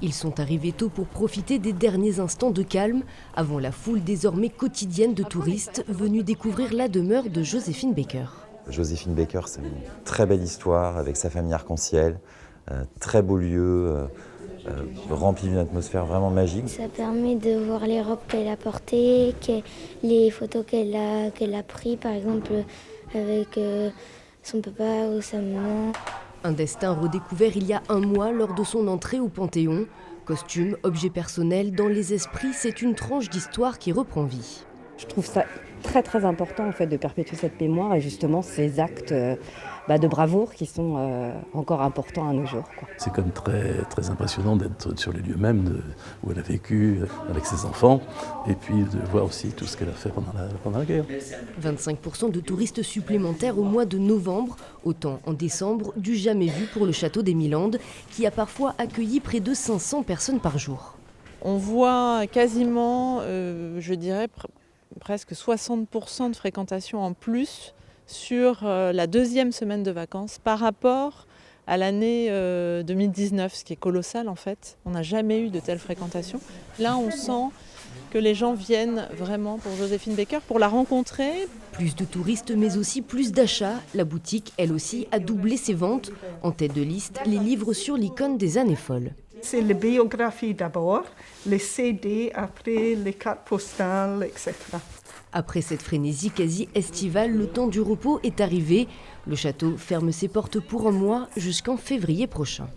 Ils sont arrivés tôt pour profiter des derniers instants de calme avant la foule désormais quotidienne de touristes venus découvrir la demeure de Joséphine Baker. Joséphine Baker, c'est une très belle histoire avec sa famille arc-en-ciel, très beau lieu, rempli d'une atmosphère vraiment magique. Ça permet de voir les robes qu'elle a portées, les photos qu'elle a prises, par exemple avec son papa ou sa maman. Un destin redécouvert il y a un mois lors de son entrée au Panthéon. Costumes, objets personnels, dans les esprits, c'est une tranche d'histoire qui reprend vie. Je trouve ça très très important en fait, de perpétuer cette mémoire et justement ces actes de bravoure qui sont encore importants à nos jours, quoi. C'est quand même très, très impressionnant d'être sur les lieux mêmes où elle a vécu avec ses enfants et puis de voir aussi tout ce qu'elle a fait pendant la guerre. 25% de touristes supplémentaires au mois de novembre, autant en décembre du jamais vu pour le château d'Émilande qui a parfois accueilli près de 500 personnes par jour. On voit quasiment, je dirais, presque 60% de fréquentation en plus sur la deuxième semaine de vacances par rapport à l'année 2019, ce qui est colossal en fait. On n'a jamais eu de telle fréquentation. Là, on sent que les gens viennent vraiment pour Joséphine Baker, pour la rencontrer. Plus de touristes, mais aussi plus d'achats. La boutique, elle aussi, a doublé ses ventes. En tête de liste, les livres sur l'icône des années folles. C'est les biographies d'abord, les CD après, les cartes postales, etc. Après cette frénésie quasi estivale, le temps du repos est arrivé. Le château ferme ses portes pour un mois jusqu'en février prochain.